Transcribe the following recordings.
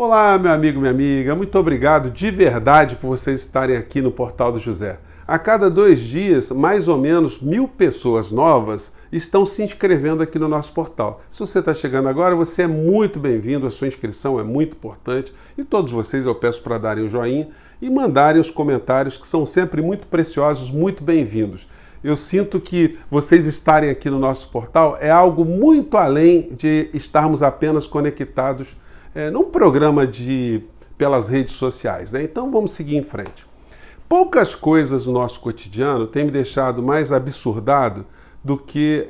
Olá, meu amigo, minha amiga, muito obrigado de verdade por vocês estarem aqui no Portal do José. A cada 2 dias, mais ou menos 1000 pessoas novas estão se inscrevendo aqui no nosso portal. Se você está chegando agora, você é muito bem-vindo, a sua inscrição é muito importante e todos vocês eu peço para darem o joinha e mandarem os comentários que são sempre muito preciosos, muito bem-vindos. Eu sinto que vocês estarem aqui no nosso portal é algo muito além de estarmos apenas conectados num programa pelas redes sociais, né? Então vamos seguir em frente. Poucas coisas no nosso cotidiano têm me deixado mais absurdado do que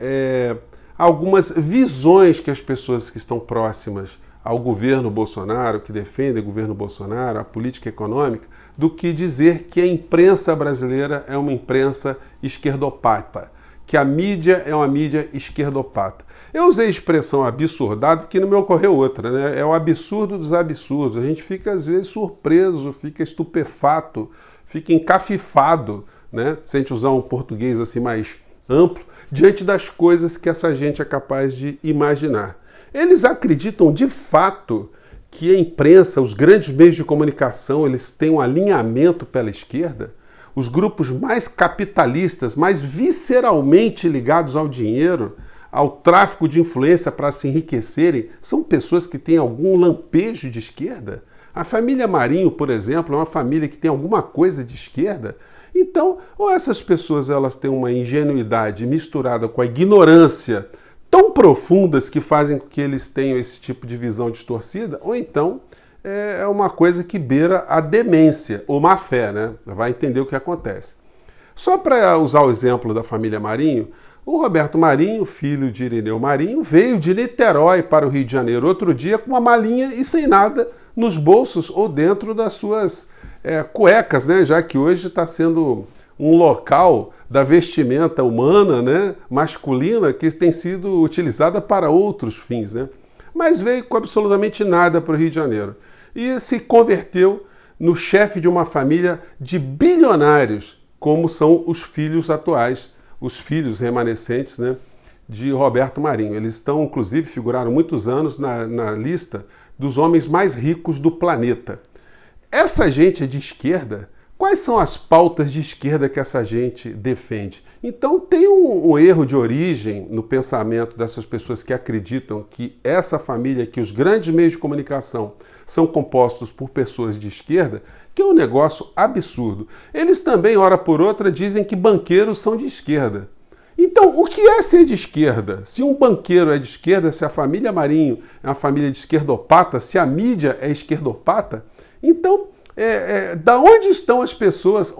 algumas visões que as pessoas que estão próximas ao governo Bolsonaro, que defendem o governo Bolsonaro, a política econômica, do que dizer que a imprensa brasileira é uma imprensa esquerdopata, que a mídia é uma mídia esquerdopata. Eu usei a expressão absurdado porque não me ocorreu outra, né? É o absurdo dos absurdos. A gente fica, às vezes, surpreso, fica estupefato, fica encafifado, né? Se a gente usar um português assim mais amplo, diante das coisas que essa gente é capaz de imaginar. Eles acreditam, de fato, que a imprensa, os grandes meios de comunicação, eles têm um alinhamento pela esquerda? Os grupos mais capitalistas, mais visceralmente ligados ao dinheiro, ao tráfico de influência para se enriquecerem, são pessoas que têm algum lampejo de esquerda? A família Marinho, por exemplo, é uma família que tem alguma coisa de esquerda? Então, ou essas pessoas elas têm uma ingenuidade misturada com a ignorância tão profundas que fazem com que eles tenham esse tipo de visão distorcida, ou então é uma coisa que beira a demência, ou má fé, né? Vai entender o que acontece. Só para usar o exemplo da família Marinho, o Roberto Marinho, filho de Irineu Marinho, veio de Niterói para o Rio de Janeiro outro dia com uma malinha e sem nada nos bolsos ou dentro das suas cuecas, né? Já que hoje está sendo um local da vestimenta humana, né? Masculina, que tem sido utilizada para outros fins, né? Mas veio com absolutamente nada para o Rio de Janeiro e se converteu no chefe de uma família de bilionários, como são os filhos atuais, os filhos remanescentes, né, de Roberto Marinho. Eles estão, inclusive, figuraram muitos anos na lista dos homens mais ricos do planeta. Essa gente é de esquerda? Quais são as pautas de esquerda que essa gente defende? Então tem um erro de origem no pensamento dessas pessoas que acreditam que essa família, que os grandes meios de comunicação são compostos por pessoas de esquerda, que é um negócio absurdo. Eles também, hora por outra, dizem que banqueiros são de esquerda. Então, o que é ser de esquerda? Se um banqueiro é de esquerda, se a família Marinho é uma família de esquerdopata, se a mídia é esquerdopata, então da onde estão as pessoas,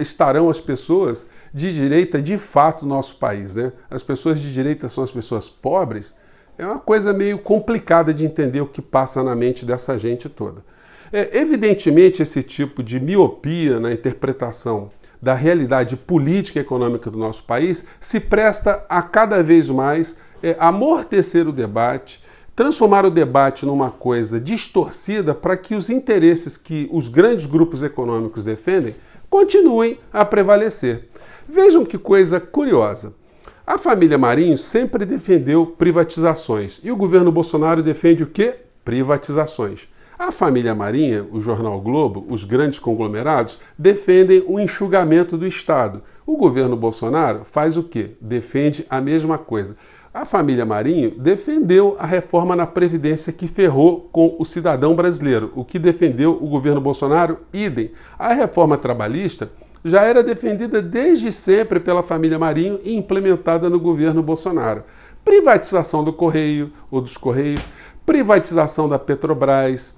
estarão as pessoas de direita de fato no nosso país, né? As pessoas de direita são as pessoas pobres? É uma coisa meio complicada de entender o que passa na mente dessa gente toda. Evidentemente, esse tipo de miopia na interpretação da realidade política e econômica do nosso país se presta a cada vez mais amortecer o debate, transformar o debate numa coisa distorcida para que os interesses que os grandes grupos econômicos defendem continuem a prevalecer. Vejam que coisa curiosa. A família Marinho sempre defendeu privatizações e o governo Bolsonaro defende o quê? Privatizações. A família Marinho, o jornal Globo, os grandes conglomerados, defendem o enxugamento do Estado. O governo Bolsonaro faz o quê? Defende a mesma coisa. A família Marinho defendeu a reforma na Previdência que ferrou com o cidadão brasileiro. O que defendeu o governo Bolsonaro, idem. A reforma trabalhista já era defendida desde sempre pela família Marinho e implementada no governo Bolsonaro. Privatização do Correio ou dos Correios, privatização da Petrobras,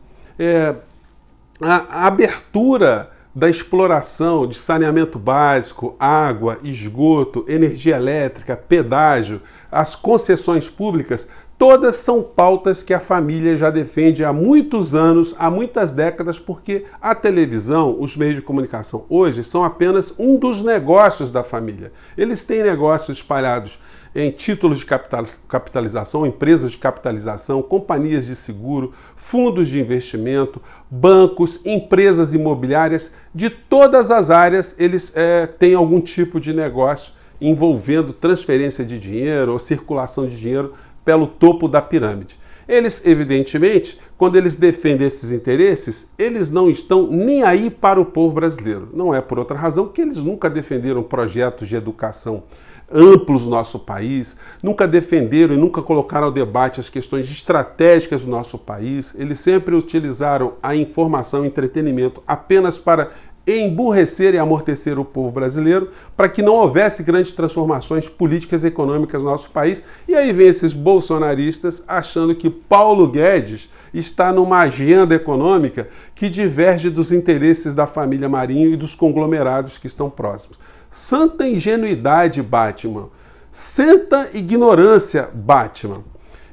a abertura da exploração de saneamento básico, água, esgoto, energia elétrica, pedágio, as concessões públicas, todas são pautas que a família já defende há muitos anos, há muitas décadas, porque a televisão, os meios de comunicação hoje são apenas um dos negócios da família. Eles têm negócios espalhados em títulos de capitalização, empresas de capitalização, companhias de seguro, fundos de investimento, bancos, empresas imobiliárias, de todas as áreas eles têm algum tipo de negócio envolvendo transferência de dinheiro ou circulação de dinheiro pelo topo da pirâmide. Eles, evidentemente, quando eles defendem esses interesses, eles não estão nem aí para o povo brasileiro. Não é por outra razão que eles nunca defenderam projetos de educação amplos no nosso país, nunca defenderam e nunca colocaram ao debate as questões estratégicas do nosso país. Eles sempre utilizaram a informação e entretenimento apenas para emburrecer e amortecer o povo brasileiro, para que não houvesse grandes transformações políticas e econômicas no nosso país. E aí vem esses bolsonaristas achando que Paulo Guedes está numa agenda econômica que diverge dos interesses da família Marinho e dos conglomerados que estão próximos. Santa ingenuidade, Batman. Santa ignorância, Batman.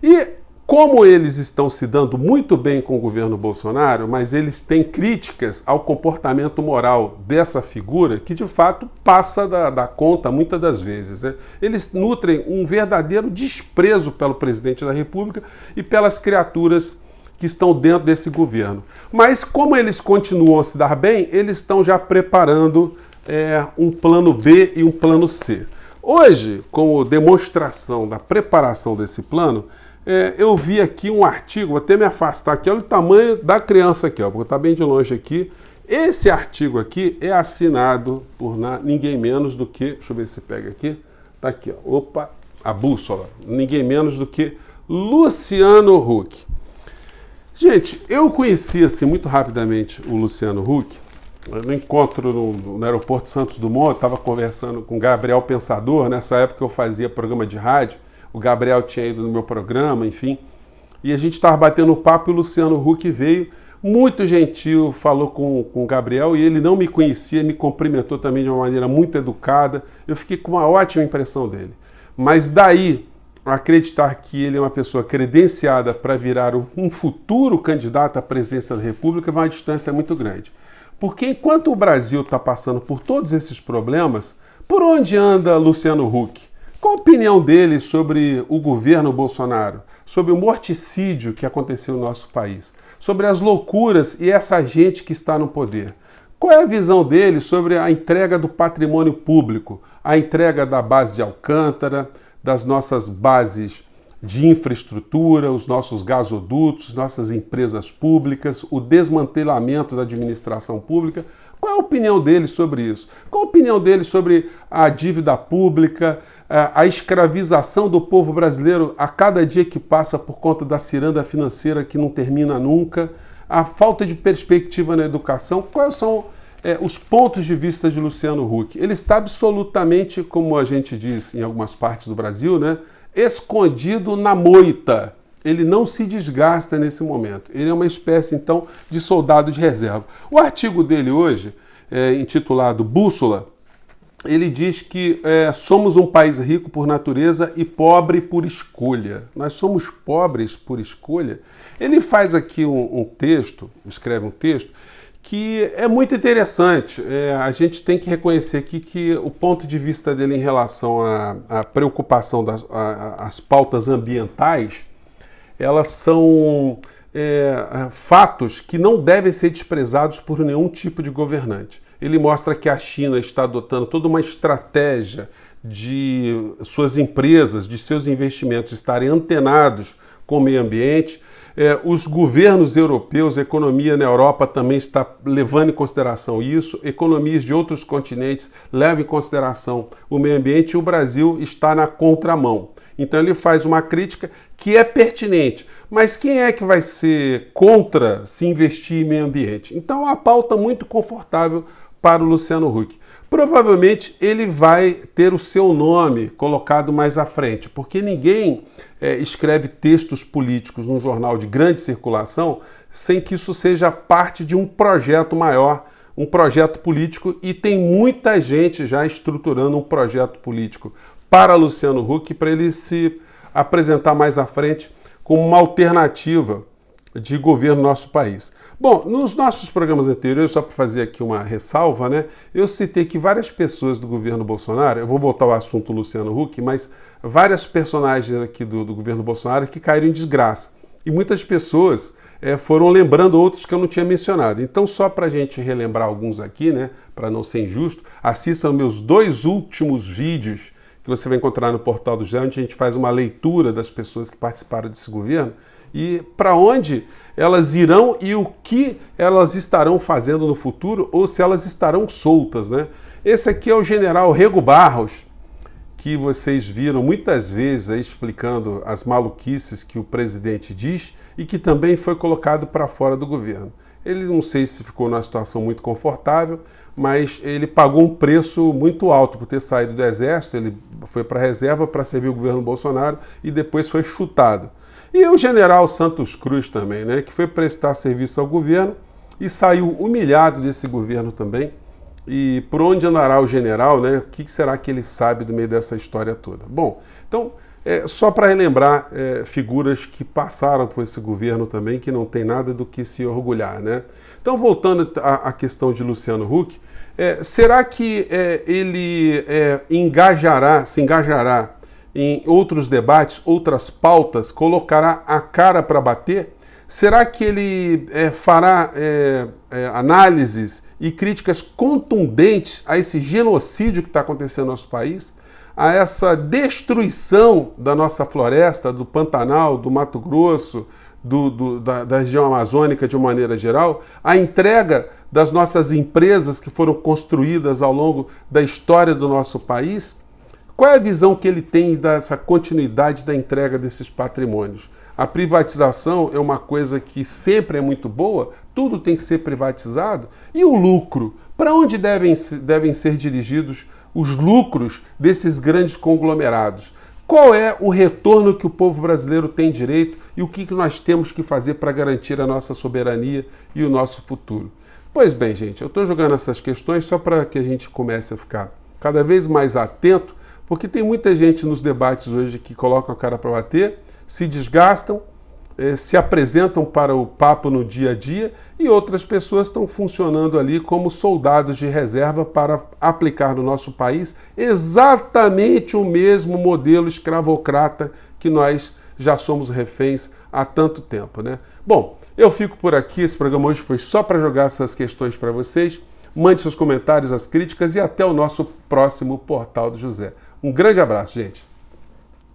E como eles estão se dando muito bem com o governo Bolsonaro, mas eles têm críticas ao comportamento moral dessa figura, que de fato passa da conta muitas das vezes, né? Eles nutrem um verdadeiro desprezo pelo presidente da República e pelas criaturas que estão dentro desse governo. Mas como eles continuam a se dar bem, eles estão já preparando um plano B e um plano C. Hoje, como demonstração da preparação desse plano, eu vi aqui um artigo, vou até me afastar aqui, olha o tamanho da criança aqui, ó, vou estar bem de longe aqui. Esse artigo aqui é assinado por ninguém menos do que, deixa eu ver se pega aqui, tá aqui, ó, opa, a bússola, ninguém menos do que Luciano Huck. Gente, eu conheci assim muito rapidamente o Luciano Huck. No encontro no aeroporto Santos Dumont, eu estava conversando com o Gabriel Pensador, nessa época eu fazia programa de rádio, o Gabriel tinha ido no meu programa, enfim, e a gente estava batendo papo e o Luciano Huck veio, muito gentil, falou com o Gabriel e ele não me conhecia, me cumprimentou também de uma maneira muito educada, eu fiquei com uma ótima impressão dele. Mas daí, acreditar que ele é uma pessoa credenciada para virar um futuro candidato à presidência da República vai uma distância muito grande. Porque enquanto o Brasil está passando por todos esses problemas, por onde anda Luciano Huck? Qual a opinião dele sobre o governo Bolsonaro? Sobre o morticídio que aconteceu no nosso país? Sobre as loucuras e essa gente que está no poder? Qual é a visão dele sobre a entrega do patrimônio público? A entrega da base de Alcântara, das nossas bases de infraestrutura, os nossos gasodutos, nossas empresas públicas, o desmantelamento da administração pública. Qual é a opinião dele sobre isso? Qual a opinião dele sobre a dívida pública, a escravização do povo brasileiro a cada dia que passa por conta da ciranda financeira que não termina nunca, a falta de perspectiva na educação? Quais são os pontos de vista de Luciano Huck? Ele está absolutamente, como a gente diz em algumas partes do Brasil, né, escondido na moita. Ele não se desgasta nesse momento. Ele é uma espécie, então, de soldado de reserva. O artigo dele hoje, intitulado Bússola, ele diz que somos um país rico por natureza e pobre por escolha. Nós somos pobres por escolha. Ele faz aqui um texto, escreve um texto, que é muito interessante. A gente tem que reconhecer aqui que o ponto de vista dele em relação à preocupação das pautas ambientais, elas são fatos que não devem ser desprezados por nenhum tipo de governante. Ele mostra que a China está adotando toda uma estratégia de suas empresas, de seus investimentos estarem antenados com o meio ambiente. Os governos europeus, a economia na Europa também está levando em consideração isso, economias de outros continentes levam em consideração o meio ambiente e o Brasil está na contramão. Então ele faz uma crítica que é pertinente, mas quem é que vai ser contra se investir em meio ambiente? Então é uma pauta muito confortável para o Luciano Huck. Provavelmente ele vai ter o seu nome colocado mais à frente, porque ninguém escreve textos políticos num jornal de grande circulação sem que isso seja parte de um projeto maior, um projeto político, e tem muita gente já estruturando um projeto político para Luciano Huck, para ele se apresentar mais à frente como uma alternativa de governo no nosso país. Bom, nos nossos programas anteriores, só para fazer aqui uma ressalva, né, eu citei que várias pessoas do governo Bolsonaro, eu vou voltar ao assunto Luciano Huck, mas várias personagens aqui do governo Bolsonaro que caíram em desgraça. E muitas pessoas foram lembrando outros que eu não tinha mencionado. Então, só para a gente relembrar alguns aqui, né, para não ser injusto, assistam meus 2 últimos vídeos que você vai encontrar no Portal do José, onde a gente faz uma leitura das pessoas que participaram desse governo. e para onde elas irão e o que elas estarão fazendo no futuro, ou se elas estarão soltas, né? Esse aqui é o general Rego Barros, que vocês viram muitas vezes aí explicando as maluquices que o presidente diz e que também foi colocado para fora do governo. Ele não sei se ficou numa situação muito confortável, mas ele pagou um preço muito alto por ter saído do exército. Ele foi para a reserva para servir o governo Bolsonaro e depois foi chutado. E o general Santos Cruz também, né, que foi prestar serviço ao governo e saiu humilhado desse governo também. E por onde andará o general, né? O que será que ele sabe do meio dessa história toda? Bom, então, só para relembrar figuras que passaram por esse governo também, que não tem nada do que se orgulhar, né? Então, voltando à questão de Luciano Huck, será que ele se engajará em outros debates, outras pautas, colocará a cara para bater? Será que ele fará análises e críticas contundentes a esse genocídio que está acontecendo no nosso país, a essa destruição da nossa floresta, do Pantanal, do Mato Grosso, da região amazônica de uma maneira geral, a entrega das nossas empresas que foram construídas ao longo da história do nosso país? Qual é a visão que ele tem dessa continuidade da entrega desses patrimônios? A privatização é uma coisa que sempre é muito boa, tudo tem que ser privatizado. E o lucro? Para onde devem ser dirigidos os lucros desses grandes conglomerados? Qual é o retorno que o povo brasileiro tem direito e o que nós temos que fazer para garantir a nossa soberania e o nosso futuro? Pois bem, gente, eu estou jogando essas questões só para que a gente comece a ficar cada vez mais atento, porque tem muita gente nos debates hoje que colocam a cara para bater, se desgastam, se apresentam para o papo no dia a dia e outras pessoas estão funcionando ali como soldados de reserva para aplicar no nosso país exatamente o mesmo modelo escravocrata que nós já somos reféns há tanto tempo, né? Bom, eu fico por aqui, esse programa hoje foi só para jogar essas questões para vocês. Mande seus comentários, as críticas e até o nosso próximo Portal do José. Um grande abraço, gente!